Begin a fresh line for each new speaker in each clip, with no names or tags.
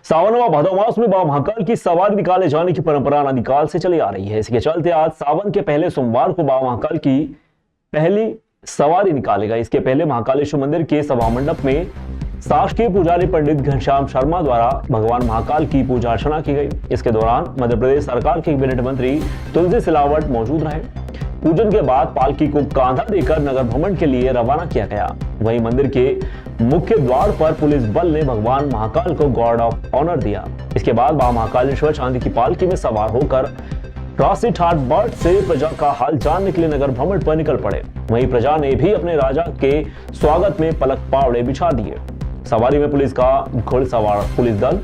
सावन व भादौ मास में बाबा महाकाल की सवारी निकाले जाने की परंपरा अनादिकाल से चली आ रही है। इसके चलते आज सावन के पहले सोमवार को बाबा महाकाल की पहली सवारी निकाली गई। इसके पहले महाकालेश्वर मंदिर के सभा मंडप में शासकीय पुजारी पंडित घनश्याम शर्मा द्वारा भगवान महाकाल की पूजा अर्चना की गई। इसके दौरान मध्य प्रदेश सरकार के कैबिनेट मंत्री तुलसी सिलावट मौजूद रहे। पूजन के बाद पालकी को कांधा देकर नगर भ्रमण के लिए रवाना किया गया। वहीं मंदिर के मुख्य द्वार पर पुलिस बल ने भगवान महाकाल को गार्ड ऑफ ऑनर दिया। इसके बाद बाबा महाकालेश्वर चांदी की पालकी में सवार होकर राशि ठाट बाट से प्रजा का हाल जानने के लिए नगर भ्रमण पर निकल पड़े। वहीं प्रजा ने भी अपने राजा के स्वागत में पलक पावड़े बिछा दिए। सवारी में पुलिस का घुड़सवार पुलिस दल,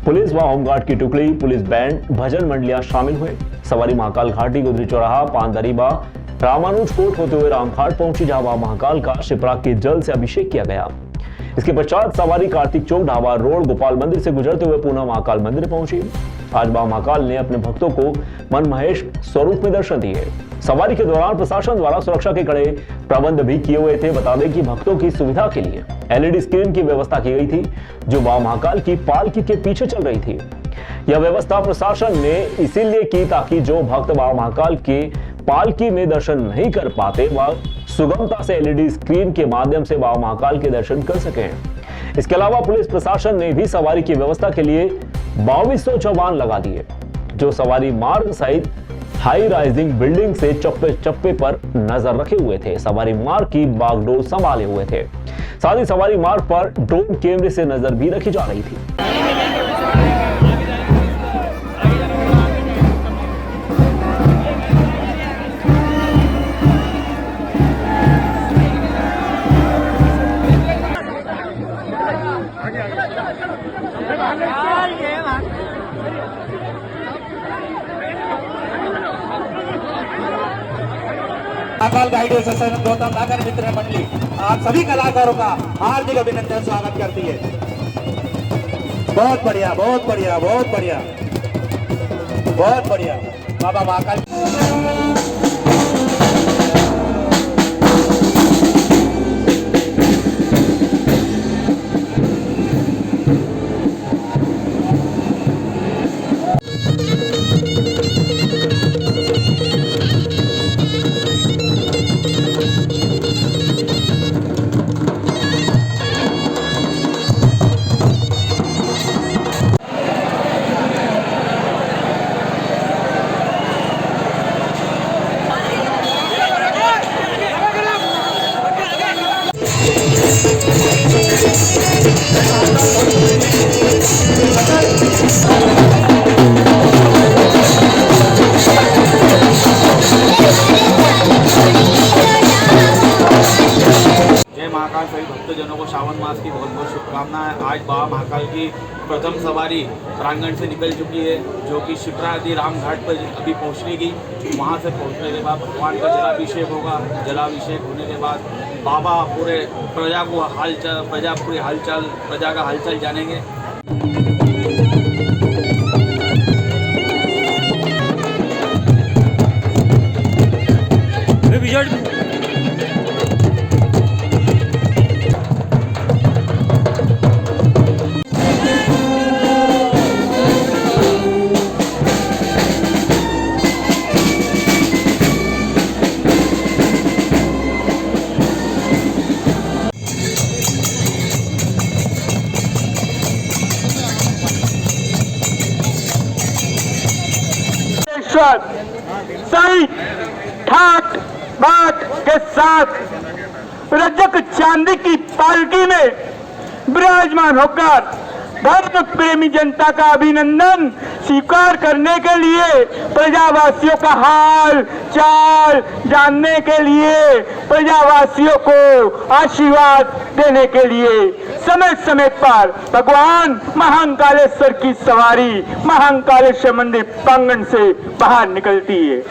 पुलिस व होमगार्ड की टुकड़ी, पुलिस बैंड, भजन मंडलियां शामिल हुए। सवारी महाकाल घाटी, गुदरी चौराहा, पानदरीबा, रामानुज कोट होते हुए रामघाट पहुंची, जहां बाबा महाकाल का शिप्रा के जल से अभिषेक किया गया। इसके पश्चात सवारी कार्तिक चौक, ढाबा रोड, गोपाल मंदिर से गुजरते हुए पुनः महाकाल मंदिर पहुंची। आज बाबा महाकाल ने अपने भक्तों को मनमहेश स्वरूप में दर्शन दिए। सवारी के दौरान प्रशासन द्वारा सुरक्षा के कड़े प्रबंध भी किए हुए थे। बता दें कि भक्तों की सुविधा के लिए LED स्क्रीन की व्यवस्था की गई थी, जो बाबा महाकाल की पालकी के पीछे चल रही थी। यह व्यवस्था प्रशासन ने इसीलिए की ताकि जो भक्त बाबा महाकाल के पालकी में दर्शन नहीं कर पाते वह सुगमता से LED स्क्रीन के माध्यम से बाबा महाकाल के दर्शन कर सकें। इसके अलावा पुलिस प्रशासन ने भी सवारी की व्यवस्था के लिए 2200 जवान लगा दिए, जो सवारी मार्ग सहित हाई राइजिंग बिल्डिंग से चप्पे चप्पे पर नजर रखे हुए थे। सवारी मार्ग की बागडोर संभाले हुए थे। साथ ही सवारी मार्ग पर ड्रोन कैमरे से नजर भी रखी जा रही थी।
महाकाल गाइड एसोसिएशन गौतम नगर मित्र मंडली आप सभी कलाकारों का हार्दिक अभिनंदन स्वागत करती है। बहुत बढ़िया, बहुत बढ़िया, बहुत बढ़िया, बहुत बढ़िया। बाबा महाकाल
महाकाल सभी भक्तजनों को श्रावण मास की बहुत बहुत शुभकामनाएं। आज बाबा महाकाल की प्रथम सवारी प्रांगण से निकल चुकी है, जो कि शिप्रा नदी राम घाट पर अभी पहुंचने की। वहां से पहुंचने के बाद भगवान का जलाभिषेक होगा। जलाभिषेक होने के बाद बाबा पूरे प्रजा को प्रजा का हालचाल जानेंगे।
सही ठाट बाट के साथ रजक चांदी की पालकी में विराजमान होकर धर्म प्रेमी जनता का अभिनंदन स्वीकार करने के लिए, प्रजावासियों का हाल चाल जानने के लिए, प्रजावासियों को आशीर्वाद देने के लिए समय समय पर भगवान महाकालेश्वर की सवारी महाकालेश्वर मंदिर प्रांगण से बाहर निकलती है।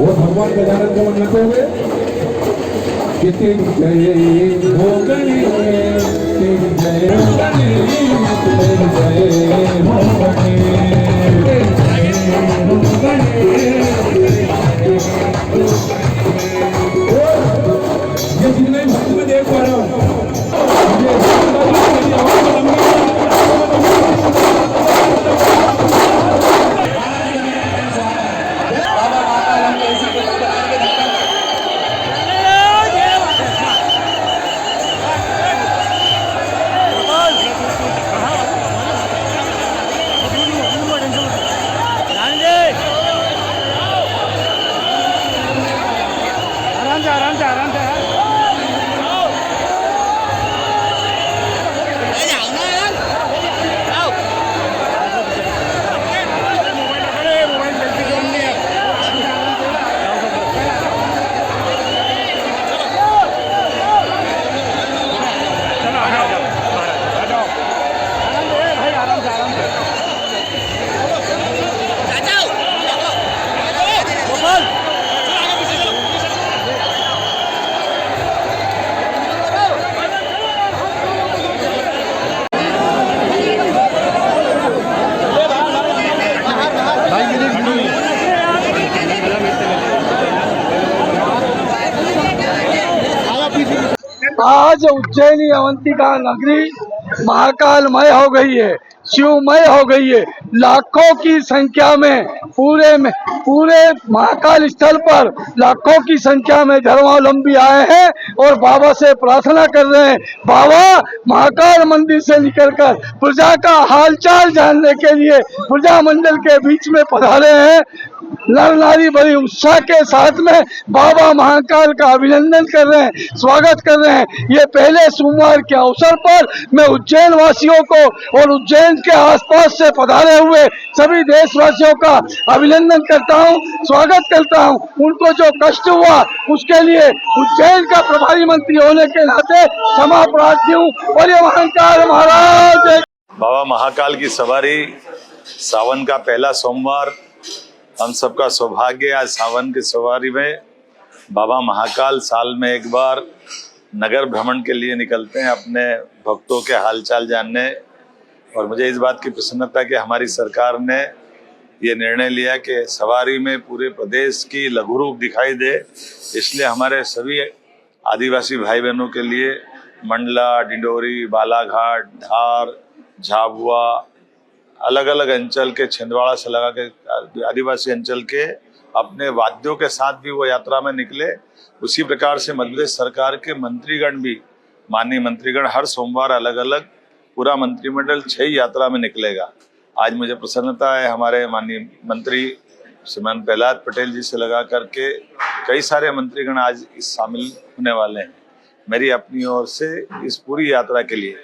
वो भगवान गजानन को मन लगोगे कि तेरी जय हो गई, तेरी जय हो गई, तेरी जय हो गई, तेरी जय हो गई। ये जितने भक्त में देख पा रहा हूँ,
आज उज्जैनी अवंतिका नगरी महाकालमय हो गई है, शिवमय हो गई है। लाखों की संख्या में पूरे महाकाल स्थल पर लाखों की संख्या में धर्मावलंबी आए हैं और बाबा से प्रार्थना कर रहे हैं। बाबा महाकाल मंदिर से निकलकर प्रजा का हालचाल जानने के लिए प्रजा मंडल के बीच में पधारे हैं। नर नारी बड़ी उत्साह के साथ में बाबा महाकाल का अभिनंदन कर रहे हैं, स्वागत कर रहे हैं। ये पहले सोमवार के अवसर पर मैं उज्जैन वासियों को और उज्जैन के आसपास से पधारे हुए सभी देशवासियों का अभिनंदन करता हूं, स्वागत करता हूं। उनको जो कष्ट हुआ उसके लिए उज्जैन का प्रभारी मंत्री होने के नाते क्षमा प्रार्थी हूँ। और ये महाकाल महाराज।
बाबा महाकाल की सवारी, सावन का पहला सोमवार, हम सबका सौभाग्य। आज सावन की सवारी में बाबा महाकाल साल में एक बार नगर भ्रमण के लिए निकलते हैं अपने भक्तों के हालचाल जानने। और मुझे इस बात की प्रसन्नता कि हमारी सरकार ने ये निर्णय लिया कि सवारी में पूरे प्रदेश की लघु रूप दिखाई दे, इसलिए हमारे सभी आदिवासी भाई बहनों के लिए मंडला, डिंडोरी, बालाघाट, धार, झाबुआ, अलग अलग अंचल के, छिंदवाड़ा से लगा के आदिवासी अंचल के अपने वाद्यों के साथ भी वो यात्रा में निकले। उसी प्रकार से मध्य प्रदेश सरकार के मंत्रीगण भी, माननीय मंत्रीगण हर सोमवार अलग अलग पूरा मंत्रिमंडल 6 यात्रा में निकलेगा। आज मुझे प्रसन्नता है हमारे माननीय मंत्री श्रीमान प्रहलाद पटेल जी से लगा करके कई सारे मंत्रीगण आज इस शामिल होने वाले हैं। मेरी अपनी ओर से इस पूरी यात्रा के लिए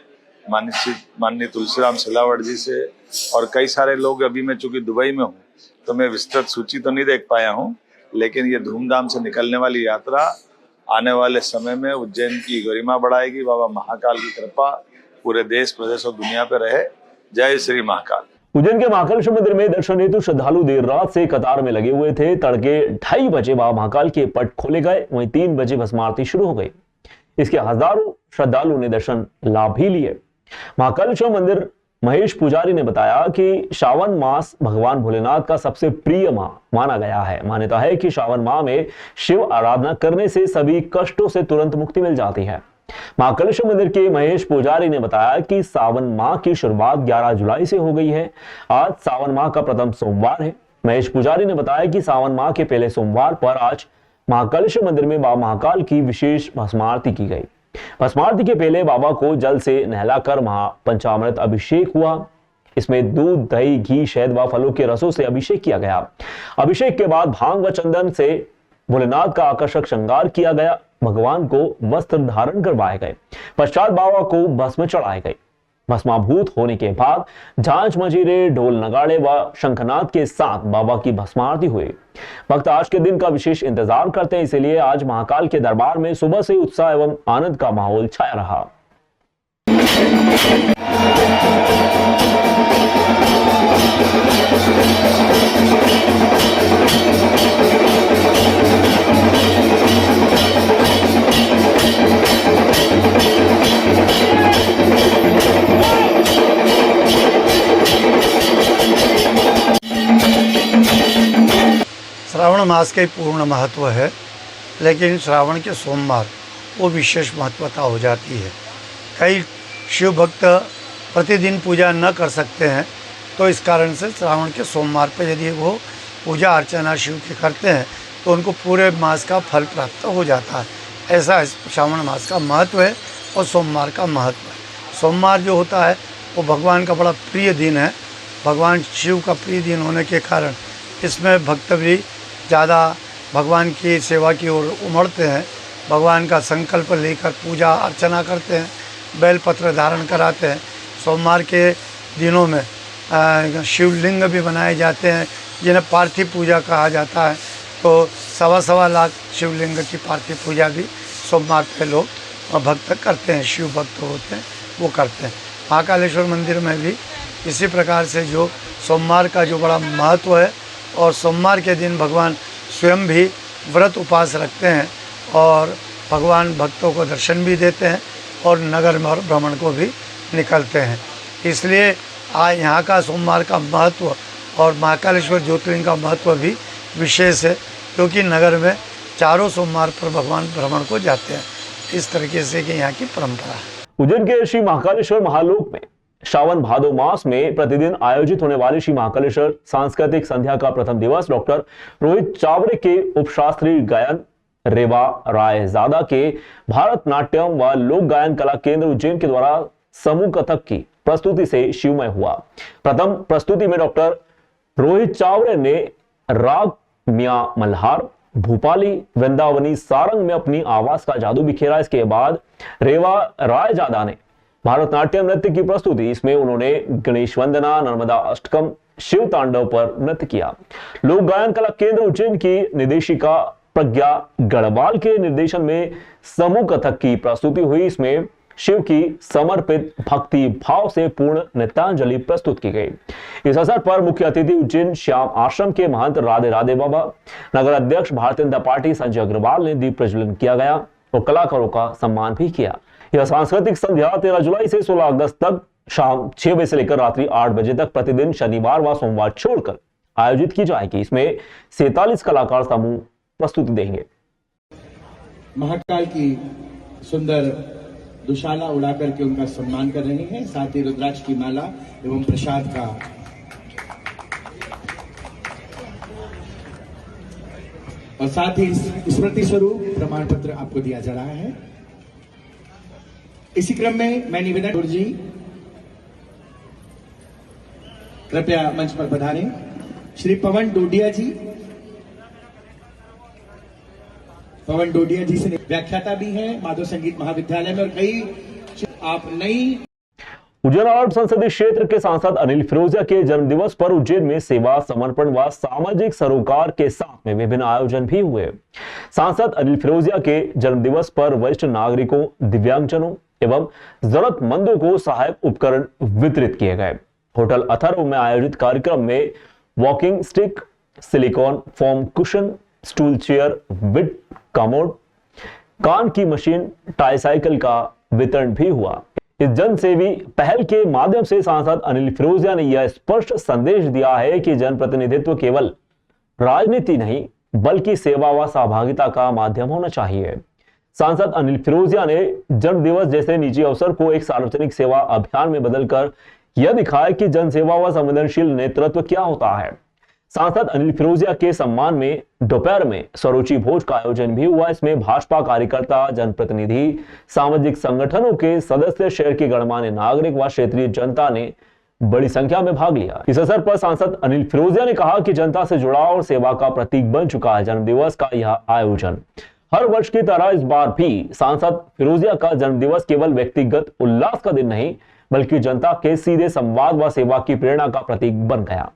माननीय तुलसीराम सिलावट जी से और कई सारे लोग, अभी मैं चूंकि दुबई में हूँ तो मैं विस्तृत सूची तो नहीं देख पाया हूँ, लेकिन ये धूमधाम से निकलने वाली यात्रा आने वाले समय में उज्जैन की गरिमा बढ़ाएगी। बाबा महाकाल की कृपा पूरे देश, प्रदेश और दुनिया पे रहे। जय श्री महाकाल।
उज्जैन के महाकालेश्वर मंदिर में दर्शन हेतु श्रद्धालु देर रात से कतार में लगे हुए थे। तड़के 2:30 बजे बाबा महाकाल के पट खोले गए, वहीं 3 बजे भस्म आरती शुरू हो गई। इसके हजारों श्रद्धालुओं ने दर्शन लाभ भी लिए। महाकालेश्वर मंदिर महेश पुजारी ने बताया कि श्रावण मास भगवान भोलेनाथ का सबसे प्रिय माह माना गया है। मान्यता है कि श्रावण माह में शिव आराधना करने से सभी कष्टों से तुरंत मुक्ति मिल जाती है। महाकालेश्वर मंदिर के महेश पुजारी ने बताया कि सावन माह की शुरुआत 11 जुलाई से हो गई है। आज सावन माह का प्रथम सोमवार है। महेश पुजारी ने बताया कि सावन माह के पहले सोमवार पर आज महाकालेश्वर मंदिर में बाबा महाकाल की विशेष भस्म आरती की गई। भस्म आरती के पहले बाबा को जल से नहलाकर महापंचामृत अभिषेक हुआ। इसमें दूध, दही, घी, शहद व फलों के रसों से अभिषेक किया गया। अभिषेक के बाद भांग व चंदन से भोलेनाथ का आकर्षक श्रृंगार किया गया। भगवान को वस्त्र धारण करवाए गए। पश्चात बाबा को भस्म चढ़ाए गए। भस्माभूत होने के बाद झांझ मंजीरे, ढोल नगाड़े व शंखनाद के साथ बाबा की भस्म आरती हुई। भक्त आज के दिन का विशेष इंतजार करते हैं, इसलिए आज महाकाल के दरबार में सुबह से उत्साह एवं आनंद का माहौल छाया रहा।
श्रावण मास का ही पूर्ण महत्व है, लेकिन श्रावण के सोमवार वो विशेष महत्वता हो जाती है। कई शिव भक्त प्रतिदिन पूजा न कर सकते हैं, तो इस कारण से श्रावण के सोमवार पर यदि वो पूजा अर्चना शिव की करते हैं तो उनको पूरे मास का फल प्राप्त हो जाता है। ऐसा श्रावण मास का महत्व है और सोमवार का महत्व है। सोमवार जो होता है वो भगवान का बड़ा प्रिय दिन है। भगवान शिव का प्रिय दिन होने के कारण इसमें भक्त भी ज़्यादा भगवान की सेवा की ओर उमड़ते हैं। भगवान का संकल्प लेकर पूजा अर्चना करते हैं, बेलपत्र धारण कराते हैं। सोमवार के दिनों में शिवलिंग भी बनाए जाते हैं जिन्हें पार्थिव पूजा कहा जाता है। तो 1.25 लाख शिवलिंग की पार्थिव पूजा भी सोमवार पे लोग भक्त करते हैं, शिव भक्त होते हैं वो करते हैं। महाकालेश्वर मंदिर में भी इसी प्रकार से जो सोमवार का जो बड़ा महत्व है, और सोमवार के दिन भगवान स्वयं भी व्रत उपवास रखते हैं और भगवान भक्तों को दर्शन भी देते हैं और नगर भ्रमण को भी निकलते हैं। इसलिए आज यहाँ का सोमवार का महत्व और महाकालेश्वर ज्योतिर्लिंग का महत्व भी विशेष है, क्योंकि नगर में चारों सोमवार पर भगवान भ्रमण को जाते हैं। इस तरीके से कि यहाँ की परंपरा है।
उज्जैन के श्री महाकालेश्वर महालोक में श्रावण भादो मास में प्रतिदिन आयोजित होने वाली श्री महाकालेश्वर सांस्कृतिक संध्या का प्रथम दिवस डॉक्टर रोहित चावरे के उपशास्त्रीय गायन, रेवा रायजादा के भारतनाट्यम व लोक गायन कला केंद्र उज्जैन के द्वारा समूह कथक की प्रस्तुति से शिवमय हुआ। प्रथम प्रस्तुति में डॉक्टर रोहित चावरे ने राग मियां मल्हार, भूपाली, वृंदावनी सारंग में अपनी आवाज का जादू बिखेरा। इसके बाद रेवा रायजादा ने भारतनाट्यम नृत्य की प्रस्तुति, इसमें उन्होंने गणेश वंदना, नर्मदा अष्टकम, शिव तांडव पर नृत्य किया। लोक गायन कला केंद्र उज्जैन की निदेशिका प्रज्ञा गढ़वाल के निर्देशन में समूह कथक की प्रस्तुति हुई। इसमें शिव की समर्पित भक्ति भाव से पूर्ण नृत्यांजलि प्रस्तुत की गई। इस अवसर पर मुख्य अतिथि उज्जैन श्याम आश्रम के महंत राधे राधे बाबा, नगर अध्यक्ष भारतीय जनता पार्टी संजय अग्रवाल ने दीप प्रज्वलन किया गया और कलाकारों का सम्मान भी किया। यह सांस्कृतिक संध्या 13 जुलाई से 16 अगस्त तक शाम 6 बजे से लेकर रात्रि 8 बजे तक प्रतिदिन शनिवार व सोमवार छोड़कर आयोजित की जाएगी। इसमें 47 कलाकार समूह प्रस्तुति देंगे।
महाकाल की सुंदर दुशाला उड़ा करके उनका सम्मान कर रहे हैं। साथ ही रुद्राक्ष की माला एवं प्रसाद का और साथ ही स्मृति स्वरूप प्रमाण पत्र आपको दिया जा रहा है। इसी क्रम में मैं निवेदन जी कृपया मंच पर पधारें। श्री पवन डोडिया जी, पवन डोडिया जी से व्याख्याता भी हैं माधव संगीत महाविद्यालय में, और कई आप नई
उज्जैन और संसदीय क्षेत्र के सांसद अनिल फिरोजिया के जन्मदिवस पर उज्जैन में सेवा, समर्पण व सामाजिक सरोकार के साथ में विभिन्न आयोजन भी हुए। सांसद अनिल फिरोजिया के जन्मदिवस पर वरिष्ठ नागरिकों, दिव्यांगजनों एवं जरूरतमंदों को सहायक उपकरण वितरित किए गए। होटल अथर्व में आयोजित कार्यक्रम में walking stick, silicone foam cushion, stool chair, with commode, कान की मशीन, ट्राईसाइकिल का वितरण भी हुआ। इस जनसेवी पहल के माध्यम से सांसद अनिल फिरोजिया ने यह स्पष्ट संदेश दिया है कि जनप्रतिनिधित्व केवल राजनीति नहीं बल्कि सेवा व सहभागिता का माध्यम होना चाहिए। सांसद अनिल फिरोजिया ने जन्मदिवस जैसे निजी अवसर को एक सार्वजनिक सेवा अभियान में बदलकर यह दिखाया कि जनसेवा व संवेदनशील नेतृत्व क्या होता है। सांसद अनिल फिरोजिया के सम्मान में दोपहर में स्वरूचि भोज का आयोजन भी हुआ। इसमें भाजपा कार्यकर्ता, जनप्रतिनिधि, सामाजिक संगठनों के सदस्य, शहर के गणमान्य नागरिक व क्षेत्रीय जनता ने बड़ी संख्या में भाग लिया। इस अवसर पर सांसद अनिल फिरोजिया ने कहा कि जनता से जुड़ाव और सेवा का प्रतीक बन चुका है जन्मदिवस का यह आयोजन। हर वर्ष की तरह इस बार भी सांसद फिरोजिया का जन्मदिवस केवल व्यक्तिगत उल्लास का दिन नहीं बल्कि जनता के सीधे संवाद व सेवा की प्रेरणा का प्रतीक बन गया।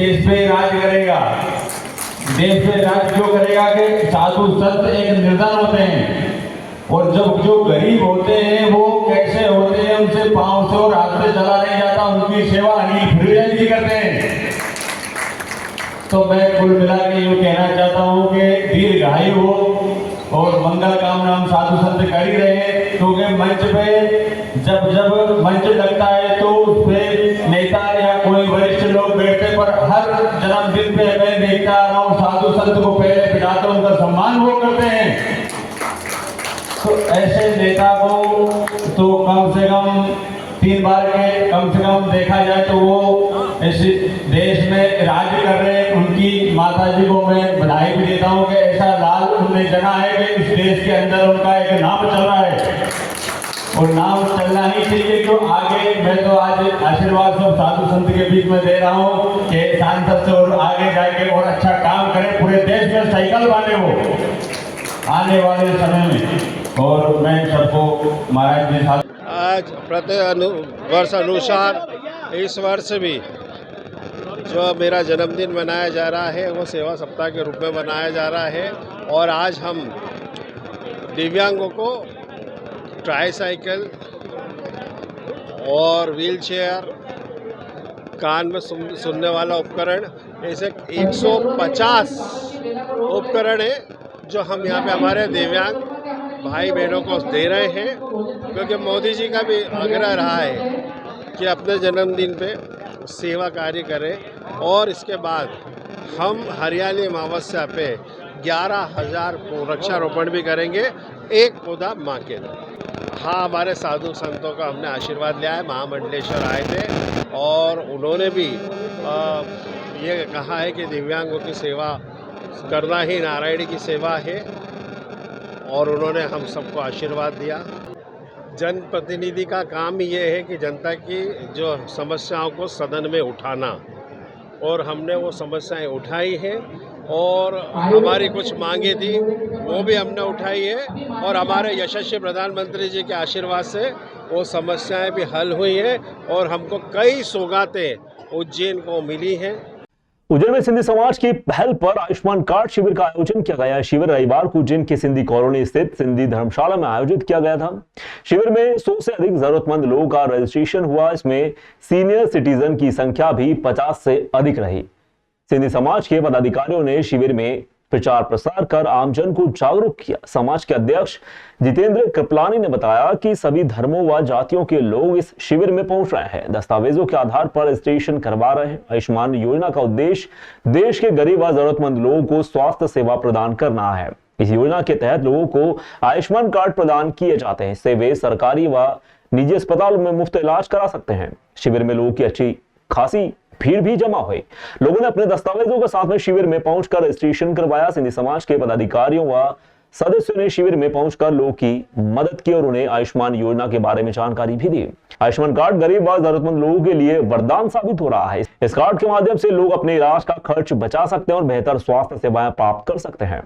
देश पे राज करेगा। देश पे राज क्यों करेगा कि साधु संत एक निर्धन होते हैं, और जब जो गरीब होते हैं वो कैसे होते हैं, उनसे पांव से और हाथ से चला नहीं जाता, उनकी सेवा अनिल फ्रीडन जी करते हैं। तो मैं कुल मिला के यूँ कहना चाहता हूँ कि दीर्घायु हो और मंगल कामना हम साधु संत कर ही रहे हैं, क्योंकि मंच पे जब मंच लगता है तो उस पे नेता या कोई वरिष्ठ लोग बैठते, पर हर जन्मदिन पे मैं देखता आ रहा हूँ साधु संत को पहले बिठाते, उनका सम्मान वो करते हैं। तो ऐसे नेता को तो कम से कम 3 बार के कम से कम देखा जाए तो वो इस देश में राज कर रहे हैं। उनकी माता जी को मैं बधाई भी देता हूँ कि ऐसा लाल उनने जगह है कि इस देश के अंदर उनका एक नाम चल रहा है, और नाम चलना ही चाहिए। तो आगे मैं तो आज आशीर्वाद सब साधु संत के बीच में दे रहा हूँ कि सांसद से और आगे जाके और अच्छा काम करें, पूरे देश में साइकिल बांधे वो आने वाले समय में। और मैं सबको महाराज जी साथ
आज वर्ष अनुसार इस वर्ष भी जो मेरा जन्मदिन मनाया जा रहा है वो सेवा सप्ताह के रूप में मनाया जा रहा है। और आज हम दिव्यांगों को ट्राईसाइकिल और व्हीलचेयर, कान में सुनने वाला उपकरण, ऐसे 150 उपकरण है जो हम यहाँ पे हमारे दिव्यांग भाई बहनों को दे रहे हैं, क्योंकि मोदी जी का भी आग्रह रहा है कि अपने जन्मदिन पे सेवा कार्य करें। और इसके बाद हम हरियाली अमावस्या पे 11,000 वृक्षारोपण भी करेंगे, एक पौधा माँ के लिए। हाँ, हमारे साधु संतों का हमने आशीर्वाद लिया है। महामंडलेश्वर आए थे और उन्होंने भी ये कहा है कि दिव्यांगों की सेवा करना ही नारायण की सेवा है, और उन्होंने हम सबको आशीर्वाद दिया। जनप्रतिनिधि का काम ये है कि जनता की जो समस्याओं को सदन में उठाना, और हमने वो समस्याएं उठाई हैं, और हमारी कुछ मांगे थी वो भी हमने उठाई है, और हमारे यशस्वी प्रधानमंत्री जी के आशीर्वाद से वो समस्याएं भी हल हुई हैं, और हमको कई सौगातें उज्जैन को मिली हैं।
उज्जैन में सिंधी समाज की पहल पर आयुष्मान कार्ड शिविर का आयोजन किया गया। शिविर रविवार को उज्जैन के सिंधी कॉलोनी स्थित सिंधी धर्मशाला में आयोजित किया गया था। शिविर में 100 से अधिक जरूरतमंद लोगों का रजिस्ट्रेशन हुआ। इसमें सीनियर सिटीजन की संख्या भी 50 से अधिक रही। सिंधी समाज के पदाधिकारियों ने शिविर में प्रचार प्रसार कर आमजन को जागरूक किया। समाज के अध्यक्ष जितेंद्र कृपलानी ने बताया कि सभी धर्मों व जातियों के लोग इस शिविर में पहुंच रहे हैं, दस्तावेजों के आधार पर रजिस्ट्रेशन करवा रहे हैं। आयुष्मान योजना का उद्देश्य देश के गरीब व जरूरतमंद लोगों को स्वास्थ्य सेवा प्रदान करना है। इस योजना के तहत लोगों को आयुष्मान कार्ड प्रदान किए जाते हैं। इससे वे सरकारी व निजी अस्पतालों में मुफ्त इलाज करा सकते हैं। शिविर में लोगों की अच्छी खासी भीड़ भी जमा हुई। लोगों ने अपने दस्तावेजों के साथ में शिविर में पहुंचकर रजिस्ट्रेशन करवाया। सिंधी समाज के पदाधिकारियों व सदस्यों ने शिविर में पहुंचकर लोगों की मदद की और उन्हें आयुष्मान योजना के बारे में जानकारी भी दी। आयुष्मान कार्ड गरीब व जरूरतमंद लोगों के लिए वरदान साबित हो रहा है। इस कार्ड के माध्यम से लोग अपने इलाज का खर्च बचा सकते हैं और बेहतर स्वास्थ्य सेवाएं प्राप्त कर सकते हैं।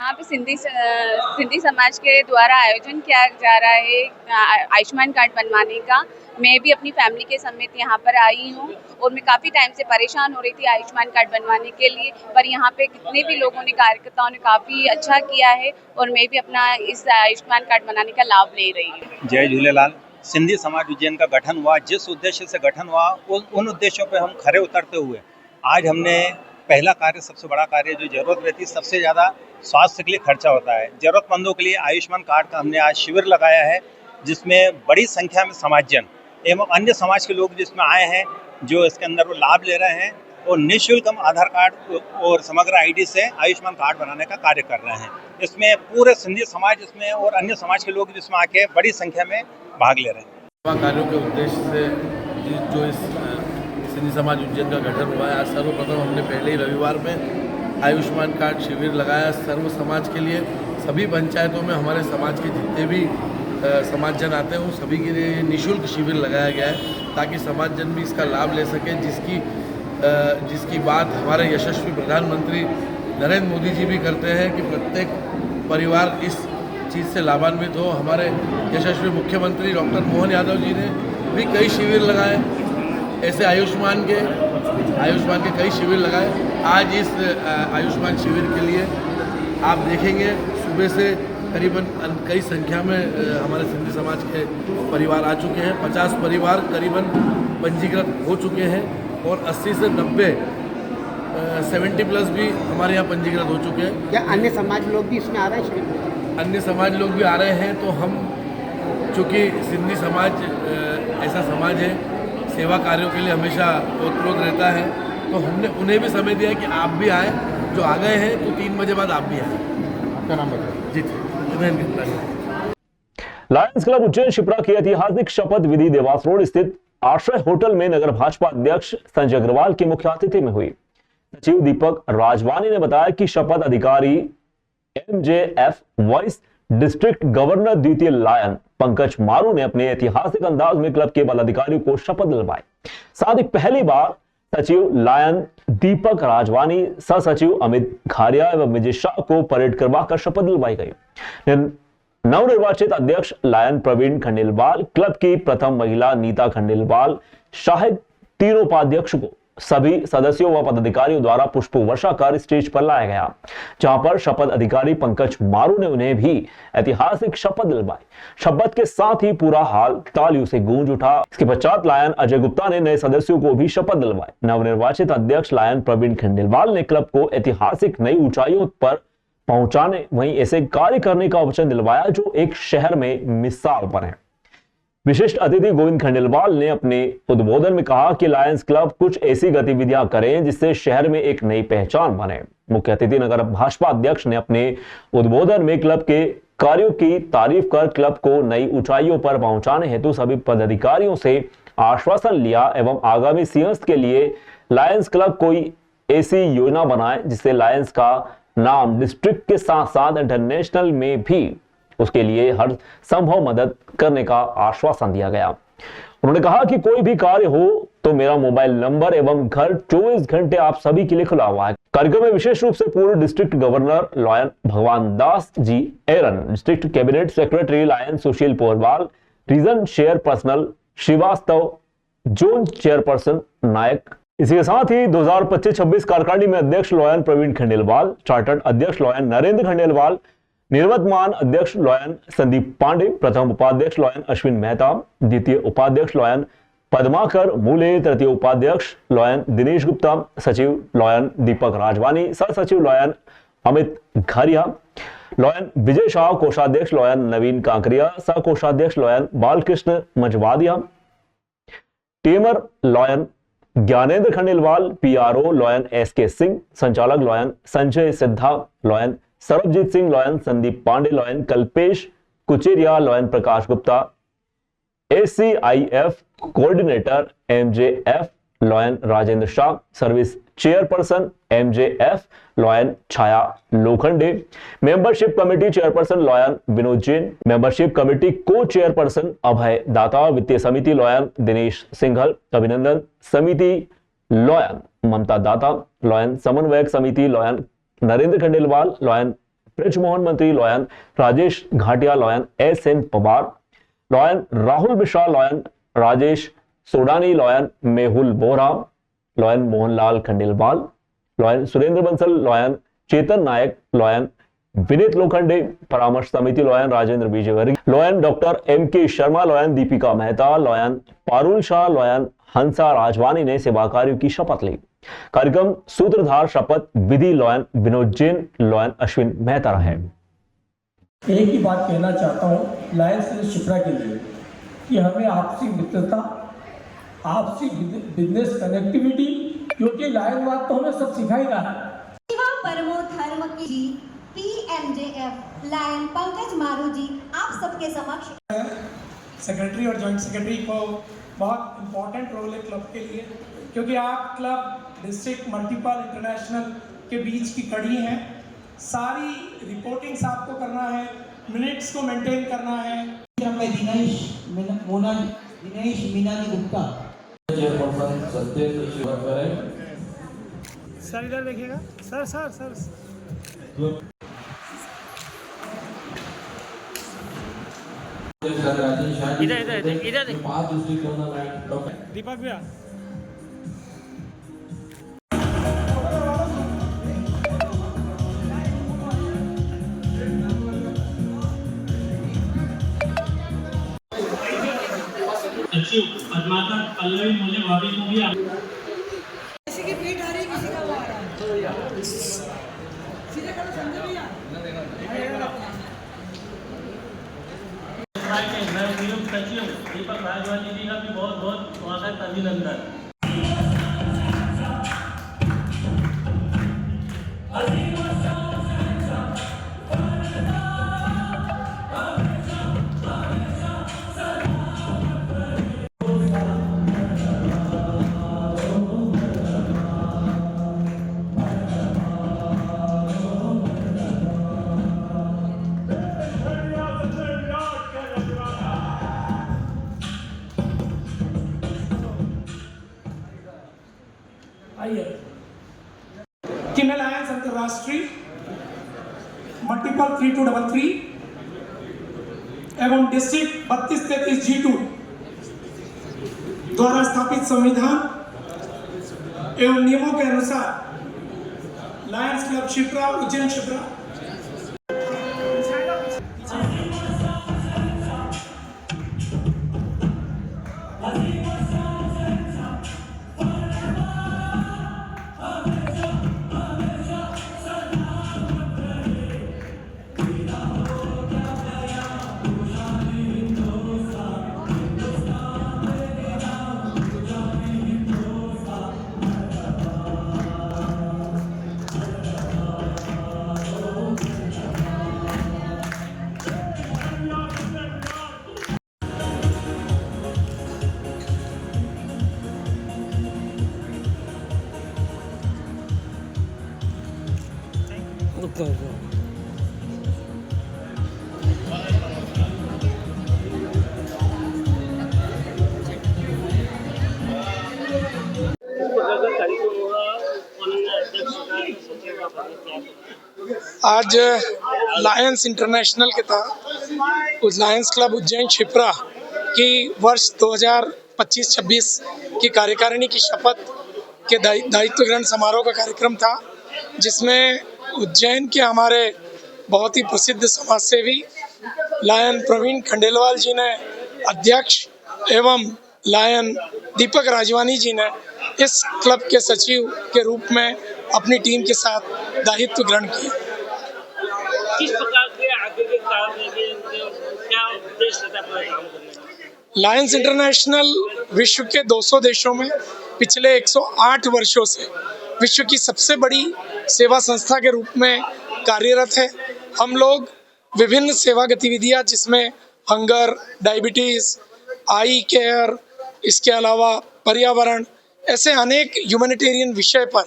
यहाँ पे सिंधी समाज के द्वारा आयोजन किया जा रहा है आयुष्मान कार्ड बनवाने का। मैं भी अपनी फैमिली के समेत यहाँ पर आई हूँ और मैं काफ़ी टाइम से परेशान हो रही थी आयुष्मान कार्ड बनवाने के लिए, पर यहाँ पे कितने भी लोगों ने, कार्यकर्ताओं ने काफ़ी अच्छा किया है और मैं भी अपना इस आयुष्मान कार्ड बनाने का लाभ ले रही हूँ।
जय झूलेलाल। सिंधी समाज उज्जैन का गठन हुआ, जिस उद्देश्य से गठन हुआ उन उद्देश्यों पर हम खरे उतरते हुए आज हमने पहला कार्य, सबसे बड़ा कार्य जो जरूरत रहती है, सबसे ज़्यादा स्वास्थ्य के लिए खर्चा होता है, जरूरतमंदों के लिए आयुष्मान कार्ड का हमने आज शिविर लगाया है, जिसमें बड़ी संख्या में समाजजन एवं अन्य समाज के लोग जिसमें आए हैं, जो इसके अंदर वो लाभ ले रहे हैं और निःशुल्क हम आधार कार्ड और समग्र आईडी से आयुष्मान कार्ड बनाने का कार्य कर रहे हैं। इसमें पूरे सिंधी समाज इसमें और अन्य समाज के लोग जिसमें आके बड़ी संख्या में भाग ले रहे हैं।
सेवा कार्यों के उद्देश्य से जो इस सिंधी समाज उज्जैन का गठन हुआ है, आज सर्वप्रथम हमने पहले ही रविवार में आयुष्मान कार्ड शिविर लगाया सर्व समाज के लिए। सभी पंचायतों में हमारे समाज के जितने भी समाजजन आते हैं, वो सभी के लिए निःशुल्क शिविर लगाया गया है ताकि समाजजन भी इसका लाभ ले सकें, जिसकी बात हमारे यशस्वी प्रधानमंत्री नरेंद्र मोदी जी भी करते हैं कि प्रत्येक परिवार इस चीज़ से लाभान्वित हो। हमारे यशस्वी मुख्यमंत्री डॉक्टर मोहन यादव जी ने भी कई शिविर लगाए, ऐसे आयुष्मान के कई शिविर लगाए। आज इस आयुष्मान शिविर के लिए आप देखेंगे सुबह से करीबन कई संख्या में हमारे सिंधी समाज के परिवार आ चुके हैं। 50 परिवार करीबन पंजीकृत हो चुके हैं और 80 से 90 70+ भी हमारे यहाँ पंजीकृत हो चुके हैं।
क्या अन्य समाज लोग भी इसमें आ रहे हैं?
अन्य समाज लोग भी आ रहे हैं। तो हम चूँकि सिंधी समाज ऐसा समाज है, सेवा कार्यों के लिए हमेशा ओतप्रोत रहता है, तो हमने उन्हें भी समय दिया कि आप भी आए। जो आ गए हैं तो 3 बजे बाद आप भी आए। आपका नाम बताइए। जी
लायंस क्लब उज्जैन शिप्रा की ऐतिहासिक शपथ विधि देवास रोड स्थित आश्रय होटल में नगर भाजपा अध्यक्ष संजय अग्रवाल की मुख्य अतिथि में हुई। सचिव दीपक राजवानी ने बताया कि शपथ अधिकारी MJF वाइस डिस्ट्रिक्ट गवर्नर द्वितीय लायन पंकज मारू ने अपने ऐतिहासिक अंदाज में क्लब के पदाधिकारियों को शपथ दिलवाई। साथ ही पहली बार सचिव लायन दीपक राजवानी, सह सचिव अमित खारिया एवं विजय शाह को परेड करवाकर शपथ दिलवाई गई। नवनिर्वाचित अध्यक्ष लायन प्रवीण खंडेलवाल, क्लब की प्रथम महिला नीता खंडेलवाल, शाहिद, तीनों उपाध्यक्ष को सभी सदस्यों व पदाधिकारियों द्वारा पुष्प वर्षा कर स्टेज पर लाया गया, जहां पर शपथ अधिकारी पंकज मारू ने उन्हें भी ऐतिहासिक शपथ दिलवाई। शपथ के साथ ही पूरा हाल तालियों से गूंज उठा। इसके पश्चात लायन अजय गुप्ता ने नए सदस्यों को भी शपथ दिलवाई। नवनिर्वाचित अध्यक्ष लायन प्रवीण खंडेलवाल ने क्लब को ऐतिहासिक नई ऊंचाइयों पर पहुंचाने, वहीं ऐसे कार्य करने का वचन दिलवाया जो एक शहर में मिसाल बने। विशिष्ट अतिथि गोविंद खंडेलवाल ने अपने उद्बोधन में कहा कि लायंस क्लब कुछ ऐसी गतिविधियां करें जिससे शहर में एक नई पहचान बने। मुख्य अतिथि नगर भाजपा अध्यक्ष ने अपने उद्बोधन में क्लब के कार्यों की तारीफ कर क्लब को नई ऊंचाइयों पर पहुंचाने हेतु सभी पदाधिकारियों से आश्वासन लिया एवं आगामी सिंहस्थ के लिए लायंस क्लब कोई ऐसी योजना बनाए जिससे लायंस का नाम डिस्ट्रिक्ट के साथ साथ इंटरनेशनल में भी उसके लिए हर संभव मदद करने का आश्वासन दिया गया। उन्होंने कहा कि कोई भी कार्य हो तो मेरा मोबाइल नंबर एवं घर 24 घंटे आप सभी के लिए खुला हुआ है। कार्यक्रम में विशेष रूप से पूर्व district governor lion Bhagwan Das ji Eran, district cabinet secretary lion Sushil Porwal, region chairperson Srivastava, zone chairperson Nayak. इसी साथ ही 2025-26 कार्यकारिणी में अध्यक्ष लॉयन प्रवीण खंडेलवाल, चार्टर्ड अध्यक्ष लॉयन नरेंद्र खंडेलवाल, निर्वतमान अध्यक्ष लॉयन संदीप पांडे, प्रथम उपाध्यक्ष लॉयन अश्विन मेहता, द्वितीय उपाध्यक्ष लॉयन पद्माकर मूले, तृतीय उपाध्यक्ष लॉयन दिनेश गुप्ता, सचिव लॉयन दीपक राजवानी, सह सचिव लॉयन अमित घारिया, लॉयन विजय शाह, कोषाध्यक्ष लॉयन नवीन कांकरिया, सह कोषाध्यक्ष lion Balkrishna Majwadia, tamer lion Gyanendra Khandelwal, PRO lion SK Singh, संचालक lion Sanjay Siddha, lion Sarabjeet Singh, lion Sandeep Pandey, lion Kalpesh Kucheria, lion Prakash Gupta, ACIF coordinator MJF lion Rajendra Shah, service chairperson MJF lion Chhaya Lokhande, membership committee chairperson lion Vinod Jain, membership committee co chairperson Abhay Data, वित्तीय समिति lion Dinesh Singhal, अभिनंदन समिति lion ममता दाता, lion समन्वयक समिति lion Narendra Khandelwal, lion Brajmohan Mantri lion Rajesh Ghatiya, lion SN Pawar, lion Rahul Mishra, lion Rajesh Sodani, lion Mehul Bohra, lion Mohanlal Khandelwal, lion Surendra Bansal, lion Chetan Nayak, lion Vineet Lokhande, परामर्श समिति lion Rajendra Vijayvargiya, lion doctor MK Sharma, lion Deepika Mehta, lion Parul Shah, lion Hansa Rajwani ने सेवा कार्यों की शपथ ली। कार्यक्रम सूत्रधार शपथ विधि लॉयन विनोद जैन, लॉयन अश्विन मेहता रहे।
एक ही बात कहना चाहता हूँ लायंस शिप्रा के लिए कि हमें आपसी मित्रता, आपसी बिजनेस कनेक्टिविटी, क्योंकि लायनवाद तो हमें सब सिखा ही रहा है।
परमो धर्म की जी PMJF लायन पंकज मारू जी आप सबके समक्ष।
सेक्रेटरी और जॉइंट सेक्रेटरी को बहुत इम्पोर्टेंट रोल है क्लब के लिए, क्योंकि आप क्लब डिस्ट्रिक्ट मल्टीपल इंटरनेशनल के बीच की कड़ी हैं। सारी रिपोर्टिंग्स आपको करना है, मिनट्स को मेंटेन करना है।
दिनेश मीनानी गुप्ता,
चेयरपर्सन सत्येंद्र शिवकर,
सर इधर देखिएगा, सर
इधर
5 डिस्ट्रिक्ट टूर्नामेंट
दीपक भैया
सचिव पद्माकर पल्लवी मुझे भाभी को भी
किसी की पीठ आ रही किसी का वो आ रहा है सीधे करो संजय भैया
नए नियुक्त सचिव दीपक भारद्वाज जी का भी बहुत बहुत स्वागत अभिनंदन।
किन्नल लायंस अंतरराष्ट्रीय मल्टीपल 3233 एवं डिस्ट्रिक्ट 3233 G2 द्वारा स्थापित संविधान एवं नियमों के अनुसार लायंस क्लब शिप्रा उज्जैन शिप्रा आज लायंस इंटरनेशनल के तहत लायंस क्लब उज्जैन शिप्रा की वर्ष 2025-26 की कार्यकारिणी की शपथ के दायित्व ग्रहण समारोह का कार्यक्रम था, जिसमें उज्जैन के हमारे बहुत ही प्रसिद्ध समाजसेवी लायन प्रवीण खंडेलवाल जी ने अध्यक्ष एवं लायन दीपक राजवानी जी ने इस क्लब के सचिव के रूप में अपनी टीम के साथ दायित्व ग्रहण किया।
किस प्रकार के आगे के काम क्या उद्देश्य था पूरा काम करने का?
लायंस इंटरनेशनल विश्व के 200 देशों में पिछले 108 वर्षों से विश्व की सबसे बड़ी सेवा संस्था के रूप में कार्यरत है। हम लोग विभिन्न सेवा गतिविधियां जिसमें हंगर, डायबिटीज़, आई केयर, इसके अलावा पर्यावरण, ऐसे अनेक ह्यूमैनिटेरियन विषय पर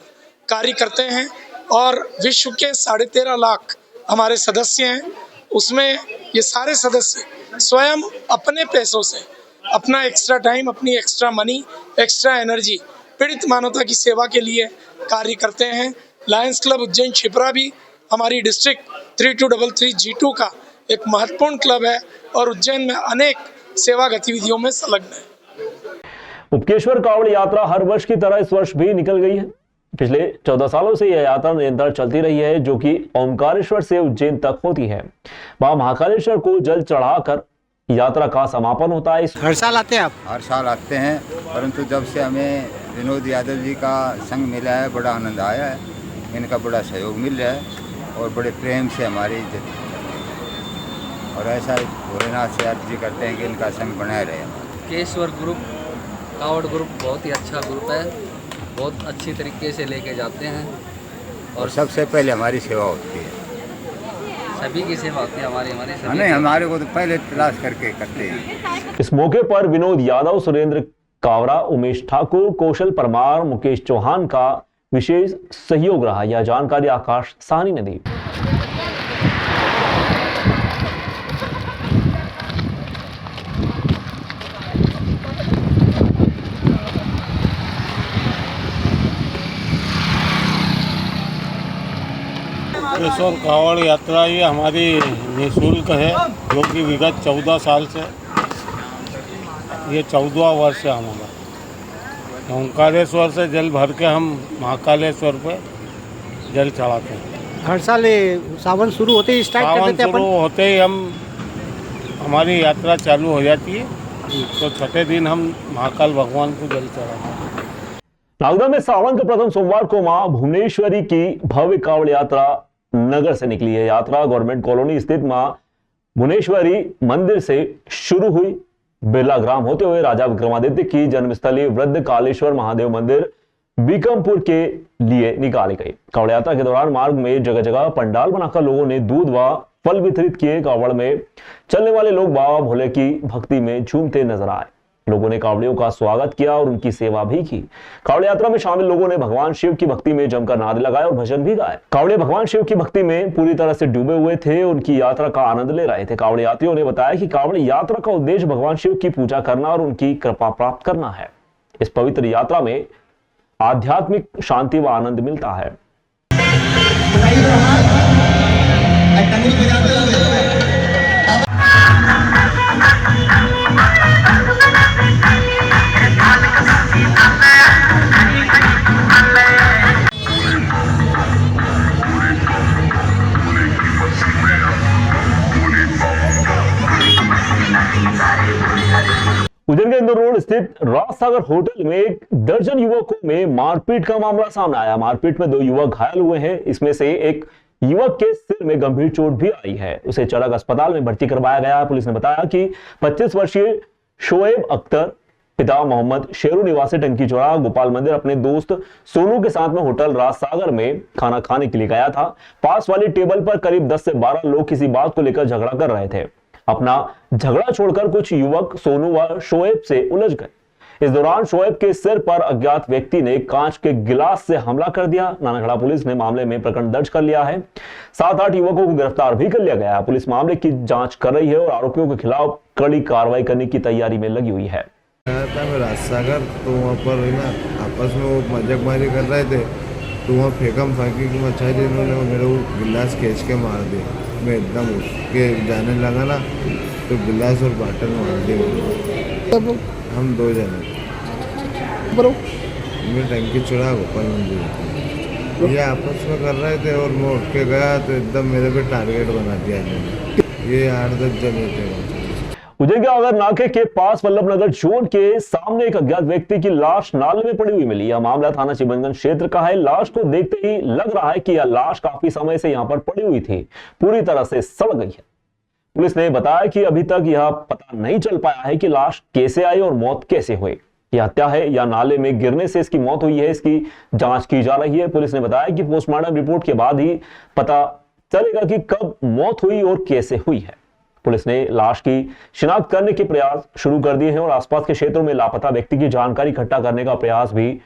कार्य करते हैं और विश्व के 13.5 लाख हमारे सदस्य हैं। उसमें ये सारे सदस्य स्वयं अपने पैसों से अपना एक्स्ट्रा टाइम, अपनी एक्स्ट्रा मनी, एक्स्ट्रा एनर्जी पीड़ित मानवता की सेवा के लिए कार्य करते हैं। लायंस क्लब उज्जैन शिप्रा भी हमारी डिस्ट्रिक्ट 3233 G2 का एक महत्वपूर्ण क्लब है और उज्जैन में अनेक सेवा गतिविधियों में संलग्न है।
उपकेश्वर कावड़ यात्रा हर वर्ष की तरह इस वर्ष भी निकल गई है। पिछले 14 सालों से यह यात्रा निरंतर चलती रही है, जो कि ओमकारेश्वर से उज्जैन तक होती है। वहां महाकालेश्वर को जल चढ़ाकर यात्रा का समापन होता है।
हर साल आते हैं आप?
हर साल आते हैं, परंतु जब से हमें विनोद यादव जी का संग मिला है, बड़ा आनंद आया है। इनका बड़ा सहयोग मिल रहा है और बड़े प्रेम से हमारी इज्जत और ऐसा भोलेनाथ से अर्जी करते हैं कि इनका संग बनाए रहे।
केशवर ग्रुप, कावड़ ग्रुप बहुत ही अच्छा ग्रुप है, बहुत अच्छी तरीके से लेके जाते हैं
और सबसे पहले हमारी सेवा होती है।
सभी की सेवा होती है हमारी
नहीं, हमारे को तो पहले तलाश करके करते हैं।
इस मौके पर विनोद यादव, सुरेंद्र कावरा, उमेश ठाकुर, कौशल परमार, मुकेश चौहान का विशेष सहयोग रहा। यह जानकारी आकाश साहनी ने दी।
नागेश्वर कावड़ यात्रा ये हमारी निःशुल्क है, जो कि विगत 14 साल से ये 14वां वर्ष है हमारा। ओंकारेश्वर से जल भर के हम महाकालेश्वर पे जल चढ़ाते हैं।
हर साल सावन शुरू होते ही स्टार्ट कर देते हैं
शुरू होते ही हमारी यात्रा चालू हो जाती है, तो छठे दिन हम महाकाल भगवान को जल चढ़ाते हैं।
नागदा में सावन के प्रथम सोमवार को मां भुवनेश्वरी की भव्य कावड़ यात्रा नगर से निकली है। यात्रा गवर्नमेंट कॉलोनी स्थित मां भुवनेश्वरी मंदिर से शुरू हुई, बिरला ग्राम होते हुए राजा विक्रमादित्य की जन्मस्थली वृद्ध कालेश्वर महादेव मंदिर बीकमपुर के लिए निकाली गई। कावड़ यात्रा के दौरान मार्ग में जगह जगह पंडाल बनाकर लोगों ने दूध व फल वितरित किए। कावड़ में चलने वाले लोग बाबा भोले की भक्ति में झूमते नजर आए। लोगों ने कावड़ियों का स्वागत किया और उनकी सेवा भी की। कावड़ यात्रा में शामिल लोगों ने भगवान शिव की भक्ति में जमकर नारे लगाए और भजन भी गाए। कावड़िए भगवान शिव की भक्ति में पूरी तरह से डूबे हुए थे, उनकी यात्रा का आनंद ले रहे थे। कावड़ यात्रियों ने बताया कि कावड़ यात्रा का उद्देश्य भगवान शिव की पूजा करना और उनकी कृपा प्राप्त करना है। इस पवित्र यात्रा में आध्यात्मिक शांति व आनंद मिलता है। उज्जैन के इंदौर रोड स्थित राजसागर होटल में एक दर्जन युवकों में मारपीट का मामला सामने आया। मारपीट में 2 युवक घायल हुए हैं। इसमें से एक युवक के सिर में गंभीर चोट भी आई है, उसे चरक अस्पताल में भर्ती करवाया गया है। पुलिस ने बताया कि 25 वर्षीय शोएब अख्तर पिता मोहम्मद शेरू निवासी टंकी चौराहा गोपाल मंदिर अपने दोस्त सोनू के साथ में होटल राजसागर में खाना खाने के लिए गया था। पास वाली टेबल पर करीब 10 से 12 लोग किसी बात को लेकर झगड़ा कर रहे थे। अपना झगड़ा छोड़कर कुछ युवक सोनू व शोएब से उलझ गए। इस दौरान शोएब के सिर पर अज्ञात व्यक्ति ने कांच के गिलास से हमला कर दिया। नानाखड़ा पुलिस ने मामले में प्रकरण दर्ज कर लिया है। 7-8 युवकों को गिरफ्तार भी कर लिया गया है। पुलिस मामले की जांच कर रही है और आरोपियों के खिलाफ कड़ी कार्रवाई करने की तैयारी में लगी हुई है।
राजसागर तो वहाँ पर ना आपस में वो मजाकबाजी कर रहे थे, तो वहाँ फेंकम फाकी की मचाई थी इन्होंने, मेरे को गिलास खींच के मार दिया। मैं एकदम उठ के जाने लगा ना तो गिलास और बाटल मार दिया। हम 2 जने मैं टंकी चौराहा गोपाल मंदिर, ये आपस में कर रहे थे और मैं उठ के गया तो एकदम मेरे पे टारगेट बना दिया इन्होंने। ये 8-10 जने थे।
उज्जैन के आगर नाके के पास वल्लभनगर जोन के सामने एक अज्ञात व्यक्ति की लाश नाले में पड़ी हुई मिली। यह मामला थाना चिमनगंज क्षेत्र का है। लाश को देखते ही लग रहा है कि यह लाश काफी समय से यहां पर पड़ी हुई थी, पूरी तरह से सड़ गई है। पुलिस ने बताया कि अभी तक यह पता नहीं चल पाया है कि लाश कैसे आई और मौत कैसे हुई। यह हत्या है या नाले में गिरने से इसकी मौत हुई है, इसकी जांच की जा रही है। पुलिस ने बताया कि पोस्टमार्टम रिपोर्ट के बाद ही पता चलेगा कि कब मौत हुई और कैसे हुई है। पुलिस ने लाश की शिनाख्त करने के प्रयास शुरू कर दिए हैं और आसपास के क्षेत्रों में लापता व्यक्ति की जानकारी इकट्ठा करने का प्रयास भी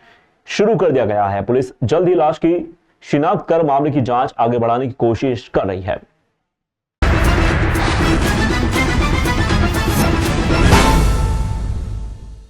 शुरू कर दिया गया है। पुलिस जल्द ही लाश की शिनाख्त कर मामले की जांच आगे बढ़ाने की कोशिश कर रही है।